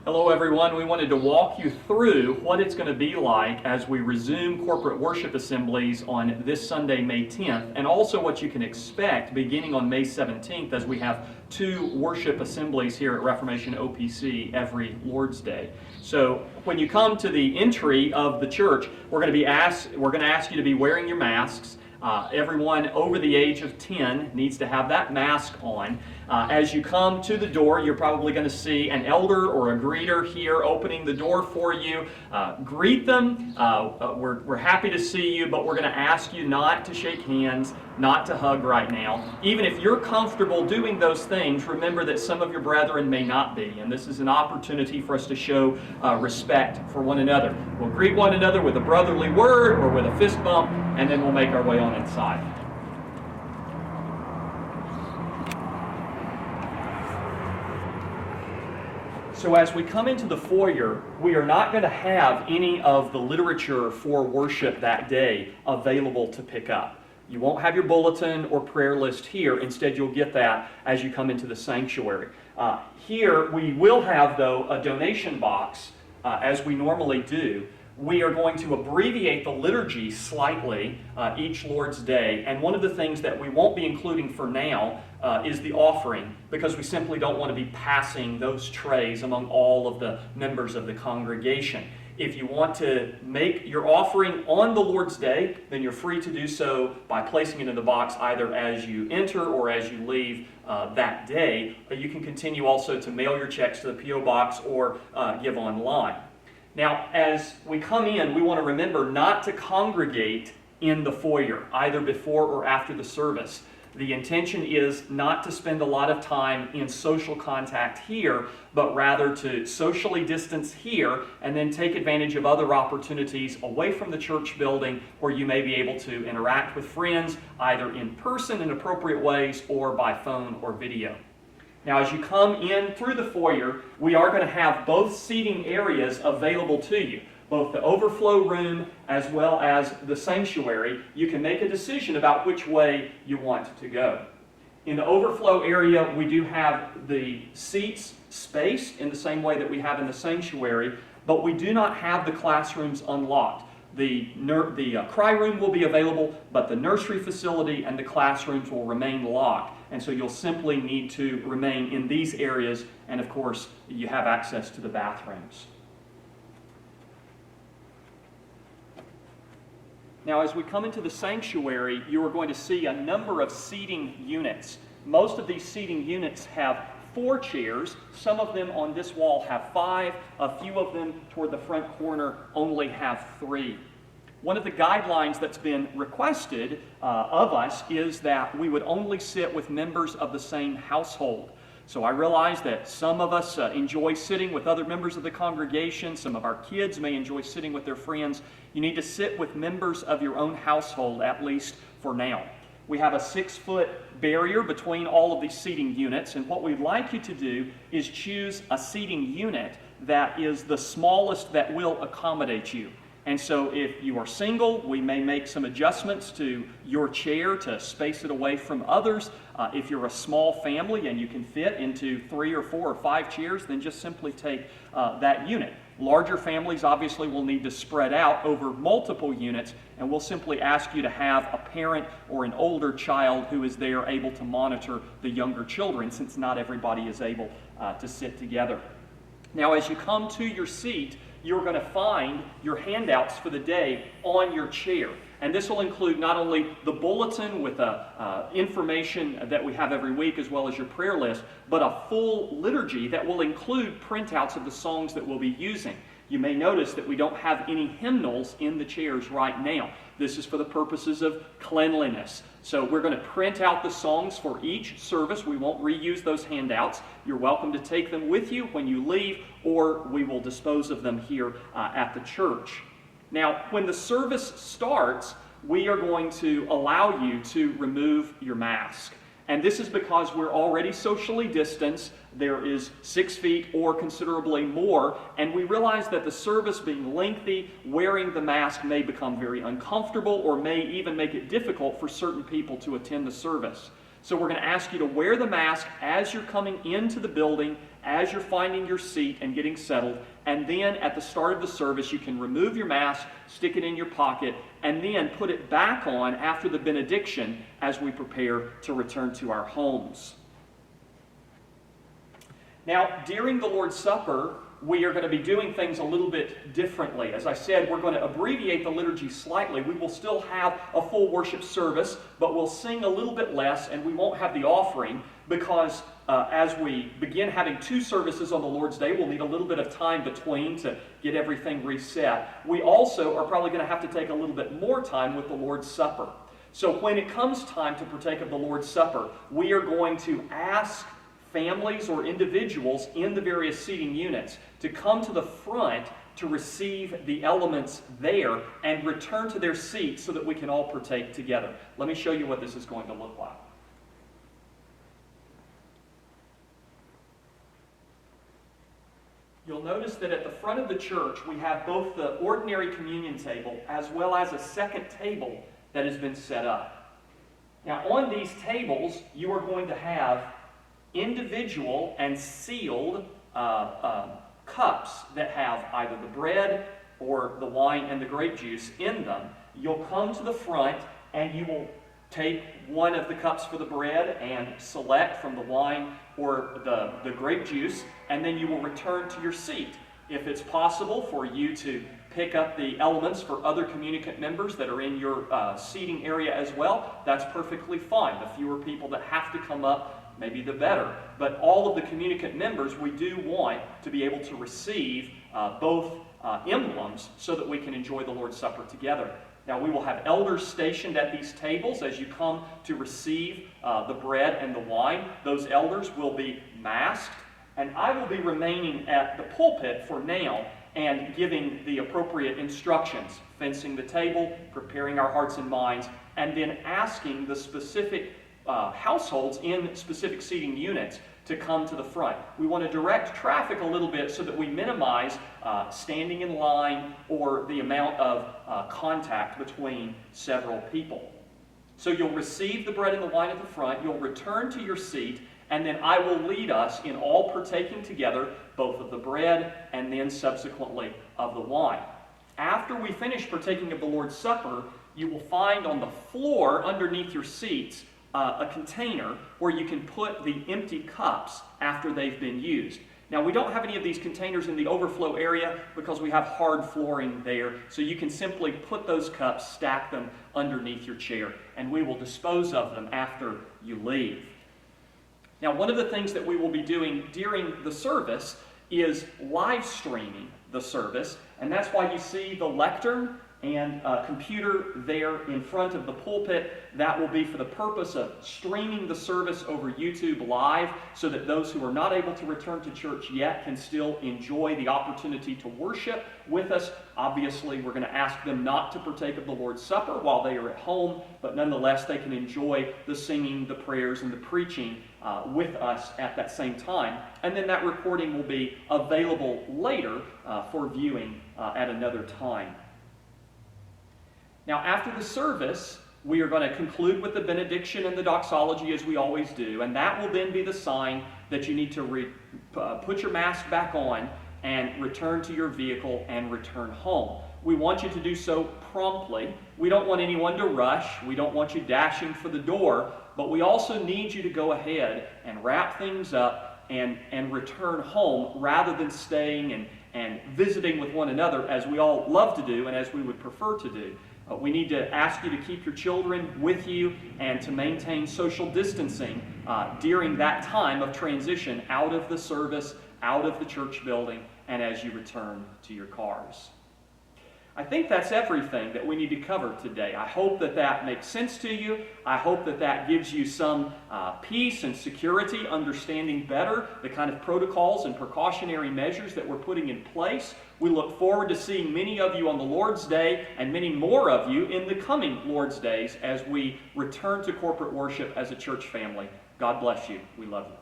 Hello everyone. We wanted to walk you through what it's going to be like as we resume corporate worship assemblies on this Sunday, May 10th, and also what you can expect beginning on May 17th as we have two worship assemblies here at Reformation OPC every Lord's Day. So when you come to the entry of the church, we're going to ask you to be wearing your masks. Everyone over the age of 10 needs to have that mask on. As you come to the door, you're probably going to see an elder or a greeter here opening the door for you. Greet them. We're happy to see you, but we're going to ask you not to shake hands, not to hug right now. Even if you're comfortable doing those things, remember that some of your brethren may not be, and this is an opportunity for us to show respect for one another. We'll greet one another with a brotherly word or with a fist bump, and then we'll make our way on inside. So as we come into the foyer, we are not going to have any of the literature for worship that day available to pick up. You won't have your bulletin or prayer list here. Instead, you'll get that as you come into the sanctuary. Here, we will have, though, a donation box, as we normally do. We are going to abbreviate the liturgy slightly each Lord's Day, and one of the things that we won't be including for now is the offering, because we simply don't want to be passing those trays among all of the members of the congregation. If you want to make your offering on the Lord's Day, then you're free to do so by placing it in the box either as you enter or as you leave that day. But you can continue also to mail your checks to the P.O. Box or give online. Now, as we come in, we want to remember not to congregate in the foyer, either before or after the service. The intention is not to spend a lot of time in social contact here, but rather to socially distance here and then take advantage of other opportunities away from the church building where you may be able to interact with friends either in person in appropriate ways or by phone or video. Now, as you come in through the foyer, we are going to have both seating areas available to you. Both the overflow room as well as the sanctuary. You can make a decision about which way you want to go. In the overflow area, we do have the seats spaced in the same way that we have in the sanctuary, but we do not have the classrooms unlocked. The cry room will be available, but the nursery facility and the classrooms will remain locked. And so you'll simply need to remain in these areas, and of course, you have access to the bathrooms. Now, as we come into the sanctuary, you are going to see a number of seating units. Most of these seating units have 4 chairs. Some of them on this wall have 5. A few of them toward the front corner only have 3. One of the guidelines that's been requested of us is that we would only sit with members of the same household. So I realize that some of us enjoy sitting with other members of the congregation. Some of our kids may enjoy sitting with their friends. You need to sit with members of your own household, at least for now. We have a 6-foot barrier between all of these seating units, and what we'd like you to do is choose a seating unit that is the smallest that will accommodate you. And so if you are single, we may make some adjustments to your chair to space it away from others. If you're a small family and you can fit into 3 or 4 or 5 chairs, then just simply take that unit. Larger families obviously will need to spread out over multiple units, and we'll simply ask you to have a parent or an older child who is there able to monitor the younger children, since not everybody is able to sit together. Now, as you come to your seat, you're going to find your handouts for the day on your chair. And this will include not only the bulletin with information that we have every week as well as your prayer list, but a full liturgy that will include printouts of the songs that we'll be using. You may notice that we don't have any hymnals in the chairs right now. This is for the purposes of cleanliness. So we're going to print out the songs for each service. We won't reuse those handouts. You're welcome to take them with you when you leave, or we will dispose of them here at the church. Now, when the service starts, we are going to allow you to remove your mask. And this is because we're already socially distanced. There is 6 feet or considerably more, and we realize that the service being lengthy, wearing the mask may become very uncomfortable or may even make it difficult for certain people to attend the service. So we're going to ask you to wear the mask as you're coming into the building as you're finding your seat and getting settled. And then at the start of the service, you can remove your mask, stick it in your pocket, and then put it back on after the benediction as we prepare to return to our homes. Now, during the Lord's Supper, we are going to be doing things a little bit differently. As I said, we're going to abbreviate the liturgy slightly. We will still have a full worship service, but we'll sing a little bit less, and we won't have the offering because as we begin having 2 services on the Lord's Day, we'll need a little bit of time between to get everything reset. We also are probably going to have to take a little bit more time with the Lord's Supper. So when it comes time to partake of the Lord's Supper, we are going to ask families or individuals in the various seating units to come to the front to receive the elements there and return to their seats so that we can all partake together. Let me show you what this is going to look like. You'll notice that at the front of the church we have both the ordinary communion table as well as a second table that has been set up. Now on these tables you are going to have individual and sealed cups that have either the bread or the wine and the grape juice in them. You'll come to the front and you will take one of the cups for the bread and select from the wine or the grape juice, and then you will return to your seat. If it's possible for you to pick up the elements for other communicant members that are in your seating area as well, that's perfectly fine. The fewer people that have to come up, maybe the better. But all of the communicant members, we do want to be able to receive both emblems so that we can enjoy the Lord's Supper together. Now we will have elders stationed at these tables as you come to receive the bread and the wine. Those elders will be masked, and I will be remaining at the pulpit for now and giving the appropriate instructions, fencing the table, preparing our hearts and minds, and then asking the specific households in specific seating units to come to the front. We want to direct traffic a little bit so that we minimize standing in line or the amount of contact between several people. So you'll receive the bread and the wine at the front, you'll return to your seat, and then I will lead us in all partaking together, both of the bread and then subsequently of the wine. After we finish partaking of the Lord's Supper, you will find on the floor underneath your seats a container where you can put the empty cups after they've been used. Now we don't have any of these containers in the overflow area because we have hard flooring there, so you can simply put those cups, stack them underneath your chair, and we will dispose of them after you leave. Now one of the things that we will be doing during the service is live streaming the service, and that's why you see the lectern and a computer there in front of the pulpit. That will be for the purpose of streaming the service over YouTube live so that those who are not able to return to church yet can still enjoy the opportunity to worship with us. Obviously, we're going to ask them not to partake of the Lord's Supper while they are at home, but nonetheless they can enjoy the singing, the prayers, and the preaching with us at that same time. And then that recording will be available later for viewing at another time. Now, after the service, we are going to conclude with the benediction and the doxology as we always do, and that will then be the sign that you need to put your mask back on and return to your vehicle and return home. We want you to do so promptly. We don't want anyone to rush. We don't want you dashing for the door, but we also need you to go ahead and wrap things up and return home rather than staying and visiting with one another as we all love to do and as we would prefer to do. We need to ask you to keep your children with you and to maintain social distancing during that time of transition out of the service, out of the church building, and as you return to your cars. I think that's everything that we need to cover today. I hope that that makes sense to you. I hope that that gives you some peace and security, understanding better the kind of protocols and precautionary measures that we're putting in place. We look forward to seeing many of you on the Lord's Day and many more of you in the coming Lord's Days as we return to corporate worship as a church family. God bless you. We love you.